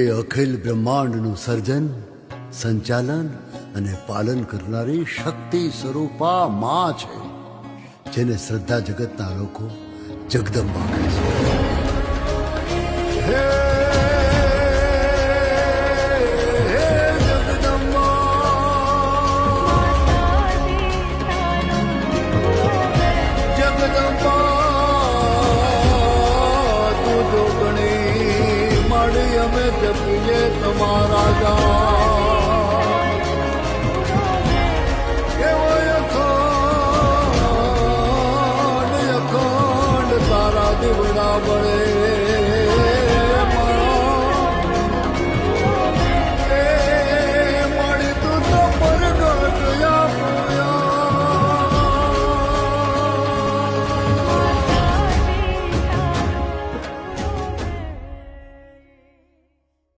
એ અખિલ બ્રહ્માંડનું સર્જન, સંચાલન અને પાલન કરનારી શક્તિ સ્વરૂપા માં છે, જેને શ્રદ્ધા જગતના લોકો જગદંબા કહે છે. અમે જપીએ તમારા